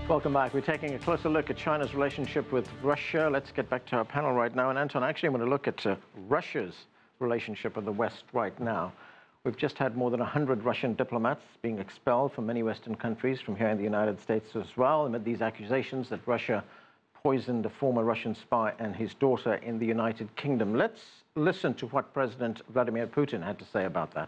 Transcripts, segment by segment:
Welcome back. We're taking a closer look at China's relationship with Russia. Let's get back to our panel right now. And Anton, actually, I'm going to look at Russia's relationship with the West right now. We've just had more than 100 Russian diplomats being expelled from many Western countries, from here in the United States as well, amid these accusations that Russia poisoned a former Russian spy and his daughter in the United Kingdom. Let's listen to what President Vladimir Putin had to say about that.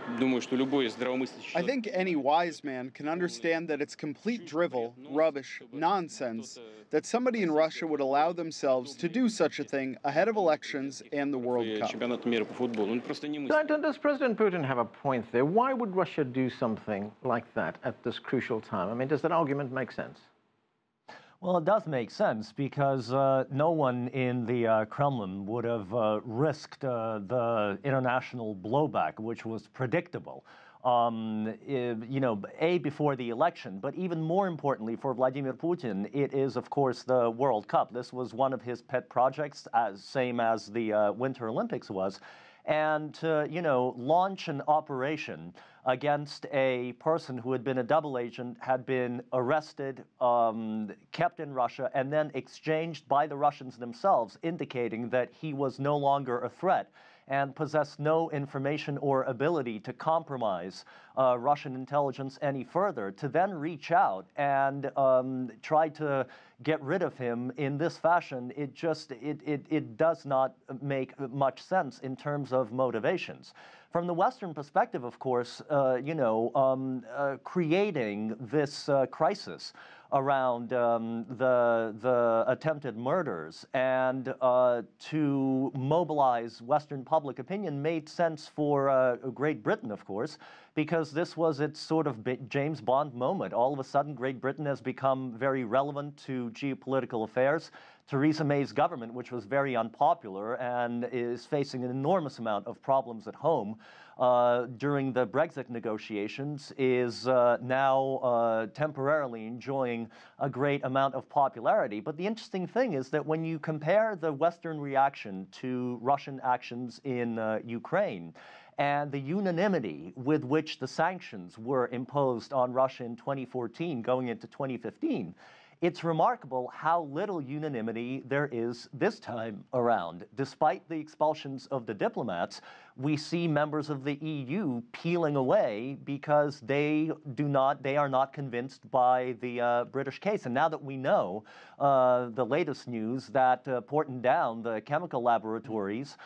I think any wise man can understand that it's complete drivel, rubbish, nonsense that somebody in Russia would allow themselves to do such a thing ahead of elections and the World Cup. Anton, does President Putin have a point there? Why would Russia do something like that at this crucial time? I mean, does that argument make sense? Well, it does make sense because no one in the Kremlin would have risked the international blowback, which was predictable. Before the election, but even more importantly for Vladimir Putin, it is, of course, the World Cup. This was one of his pet projects, same as the Winter Olympics was. And to, launch an operation against a person who had been a double agent, had been arrested, kept in Russia, and then exchanged by the Russians themselves, indicating that he was no longer a threat and possessed no information or ability to compromise Russian intelligence any further, to then reach out and try to get rid of him in this fashion, it does not make much sense in terms of motivations. From the Western perspective, of course, creating this crisis around the attempted murders and to mobilize Western public opinion made sense for Great Britain, of course, because this was its sort of James Bond moment. All of a sudden, Great Britain has become very relevant to geopolitical affairs. Theresa May's government, which was very unpopular and is facing an enormous amount of problems at home during the Brexit negotiations, is now temporarily enjoying a great amount of popularity. But the interesting thing is that when you compare the Western reaction to Russian actions in Ukraine, and the unanimity with which the sanctions were imposed on Russia in 2014 going into 2015, it's remarkable how little unanimity there is this time around. Despite the expulsions of the diplomats, we see members of the EU peeling away because they are not convinced by the British case. And now that we know the latest news that Porton Down, the chemical laboratories,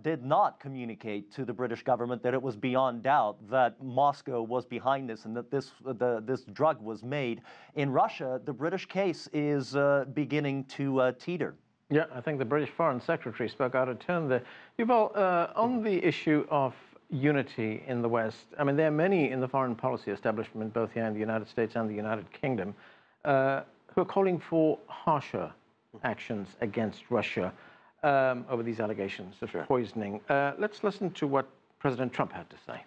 did not communicate to the British government that it was beyond doubt that Moscow was behind this and that this drug was made in Russia, the British case is beginning to teeter. Yeah, I think the British Foreign Secretary spoke out of turn there. Yuval, on the issue of unity in the West, I mean, there are many in the foreign policy establishment, both here in the United States and the United Kingdom, who are calling for harsher actions against Russia over these allegations of poisoning. Let's listen to what President Trump had to say.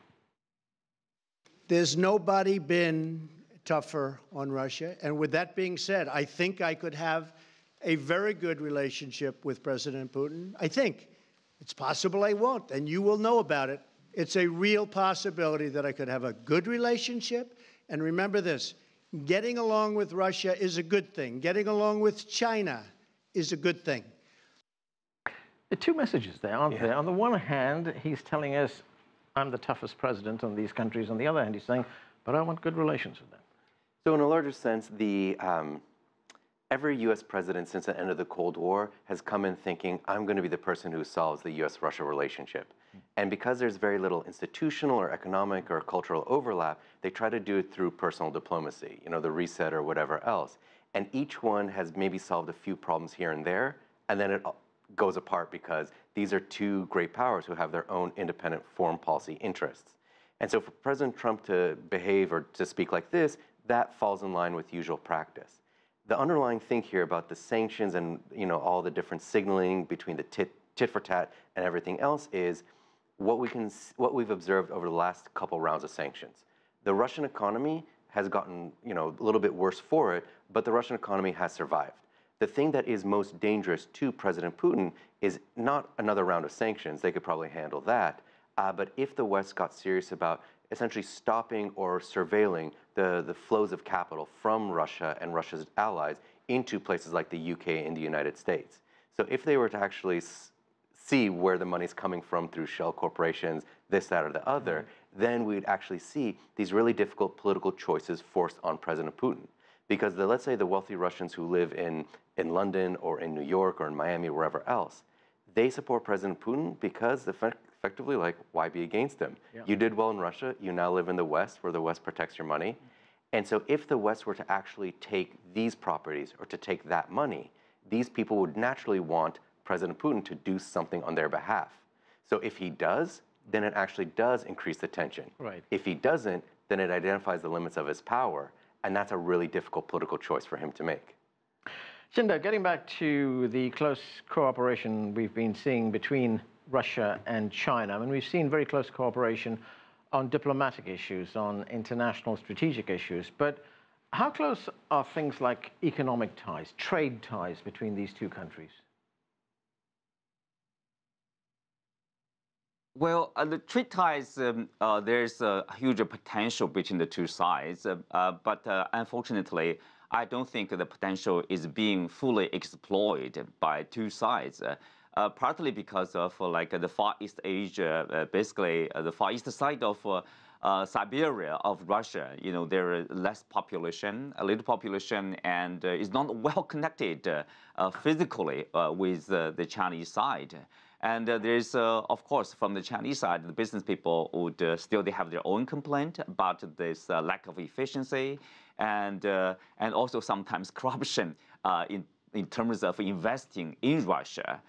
There's nobody been tougher on Russia. And with that being said, I think I could have a very good relationship with President Putin. I think. It's possible I won't, and you will know about it. It's a real possibility that I could have a good relationship. And remember this, getting along with Russia is a good thing. Getting along with China is a good thing. There are two messages there, aren't there? On the one hand, he's telling us, I'm the toughest president on these countries. On the other hand, he's saying, but I want good relations with them. So in a larger sense, every U.S. president since the end of the Cold War has come in thinking, I'm going to be the person who solves the U.S.-Russia relationship. And because there's very little institutional or economic or cultural overlap, they try to do it through personal diplomacy, the reset or whatever else. And each one has maybe solved a few problems here and there, and then it goes apart because these are two great powers who have their own independent foreign policy interests. And so for President Trump to behave or to speak like this, that falls in line with usual practice. The underlying thing here about the sanctions and all the different signaling between the tit for tat and everything else is what we've observed over the last couple rounds of sanctions. The Russian economy has gotten a little bit worse for it, but the Russian economy has survived. The thing that is most dangerous to President Putin is not another round of sanctions. They could probably handle that. But if the West got serious about essentially stopping or surveilling the flows of capital from Russia and Russia's allies into places like the UK and the United States. So if they were to actually see where the money's coming from through shell corporations, this, that, or the other, then we'd actually see these really difficult political choices forced on President Putin. Because let's say the wealthy Russians who live in London or in New York or in Miami or wherever else, they support President Putin because effectively, like, why be against him? Yeah. You did well in Russia, you now live in the West where the West protects your money. And so if the West were to actually take these properties or to take that money, these people would naturally want President Putin to do something on their behalf. So if he does, then it actually does increase the tension. Right. If he doesn't, then it identifies the limits of his power, and that's a really difficult political choice for him to make. Qinduo, getting back to the close cooperation we've been seeing between Russia and China, I mean, we've seen very close cooperation on diplomatic issues, on international strategic issues, but how close are things like economic ties, trade ties between these two countries? Well, the trade ties, there's a huge potential between the two sides, but unfortunately, I don't think the potential is being fully exploited by two sides. Partly because of like the Far East Asia, basically the Far East side of Siberia of Russia. You know, there is less population, a little population, and is not well connected physically with the Chinese side. And there's, of course, from the Chinese side, the business people would still they have their own complaint about this lack of efficiency and also sometimes corruption in terms of investing in Russia.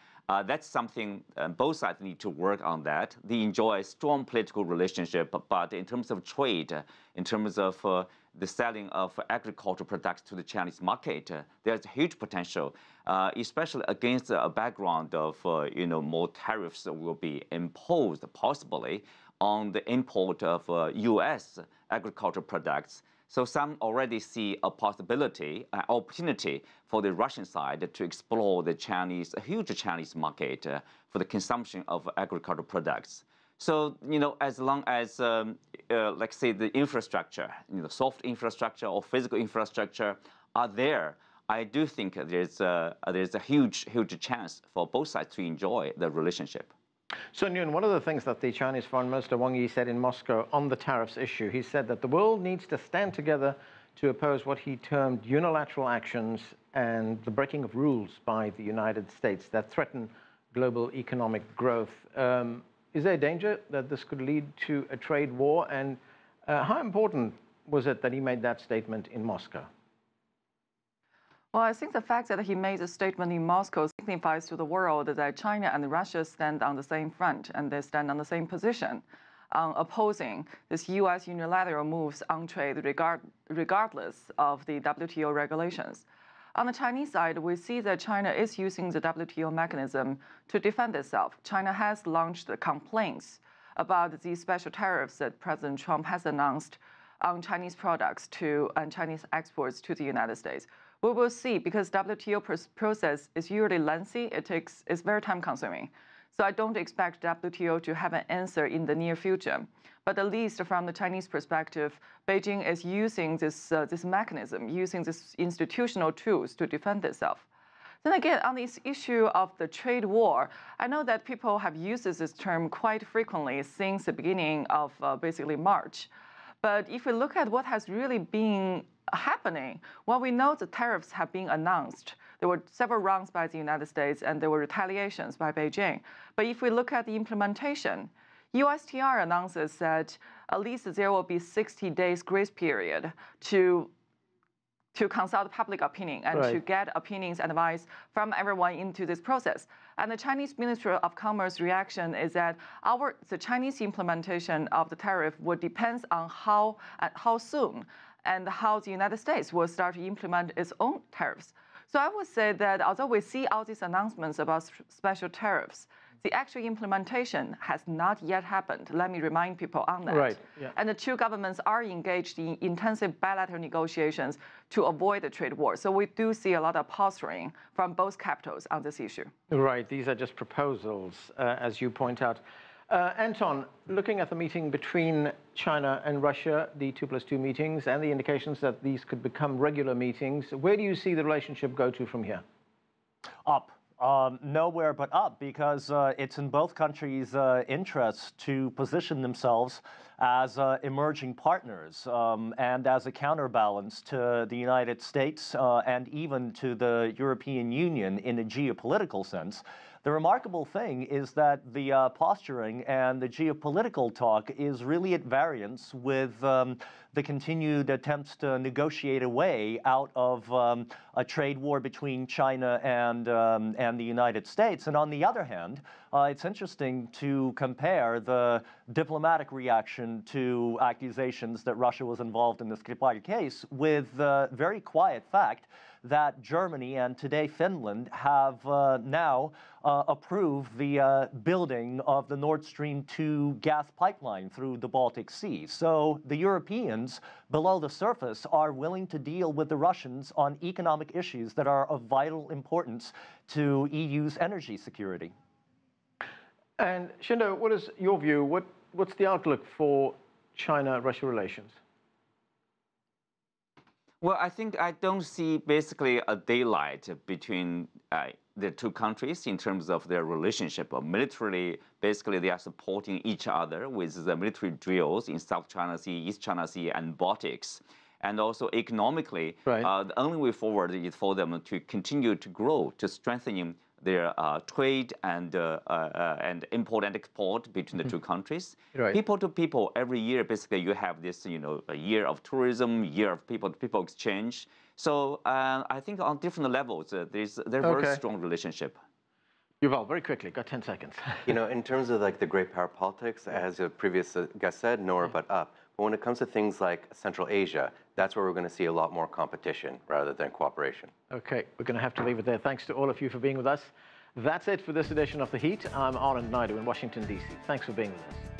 That's something both sides need to work on that. They enjoy a strong political relationship, but in terms of trade, in terms of the selling of agricultural products to the Chinese market, there's a huge potential, especially against a background of more tariffs will be imposed possibly on the import of U.S. agricultural products. So some already see a possibility, an opportunity for the Russian side to explore the huge Chinese market for the consumption of agricultural products. So, as long as, like say, the infrastructure, soft infrastructure or physical infrastructure are there, I do think there's a huge chance for both sides to enjoy the relationship. So, Nguyen, one of the things that the Chinese Foreign Minister Wang Yi said in Moscow on the tariffs issue, he said that the world needs to stand together to oppose what he termed unilateral actions and the breaking of rules by the United States that threaten global economic growth. Is there a danger that this could lead to a trade war? And how important was it that he made that statement in Moscow? Well, I think the fact that he made a statement in Moscow signifies to the world that China and Russia stand on the same front and they stand on the same position, opposing this U.S. unilateral moves on trade regardless of the WTO regulations. On the Chinese side, we see that China is using the WTO mechanism to defend itself. China has launched complaints about the special tariffs that President Trump has announced on Chinese products and Chinese exports to the United States. We will see, because WTO process is usually lengthy, it's very time-consuming. So I don't expect WTO to have an answer in the near future. But at least from the Chinese perspective, Beijing is using this mechanism, using these institutional tools to defend itself. Then again, on this issue of the trade war, I know that people have used this term quite frequently since the beginning of basically March. But if we look at what has really been happening, well, we know the tariffs have been announced. There were several rounds by the United States, and there were retaliations by Beijing. But if we look at the implementation, USTR announces that at least there will be 60 days grace period to consult public opinion and to get opinions and advice from everyone into this process. And the Chinese Ministry of Commerce reaction is that the Chinese implementation of the tariff would depend on how soon and how the United States will start to implement its own tariffs. So I would say that although we see all these announcements about special tariffs, the actual implementation has not yet happened. Let me remind people on that. Right. Yeah. And the two governments are engaged in intensive bilateral negotiations to avoid the trade war. So we do see a lot of posturing from both capitals on this issue. Right. These are just proposals, as you point out. Anton, looking at the meeting between China and Russia, the 2+2 meetings, and the indications that these could become regular meetings, where do you see the relationship go to from here? Up. Nowhere but up, because it's in both countries' interests to position themselves as emerging partners and as a counterbalance to the United States and even to the European Union in a geopolitical sense. The remarkable thing is that the posturing and the geopolitical talk is really at variance with the continued attempts to negotiate a way out of a trade war between China and the United States. And on the other hand, it's interesting to compare the diplomatic reaction to accusations that Russia was involved in the Skripal case with the very quiet fact that Germany and today Finland have now approved the building of the Nord Stream 2 gas pipeline through the Baltic Sea. So the Europeans below the surface are willing to deal with the Russians on economic issues that are of vital importance to EU's energy security. And Qinduo, what is your view? What's the outlook for China-Russia relations? Well, I think I don't see basically a daylight between the two countries in terms of their relationship. Militarily, basically, they are supporting each other with the military drills in South China Sea, East China Sea, and Baltics. And also economically, the only way forward is for them to continue to grow, to strengthening their trade and import and export between the two countries. People to people, every year, basically, you have this, a year of tourism, year of people-to-people exchange. So I think on different levels, there's a very strong relationship. Yuval, very quickly, got 10 seconds. In terms of like the great power politics, as your previous guest said, nowhere but up. But when it comes to things like Central Asia, that's where we're going to see a lot more competition rather than cooperation. Okay, we're going to have to leave it there. Thanks to all of you for being with us. That's it for this edition of The Heat. I'm Anand Naidu in Washington, D.C. Thanks for being with us.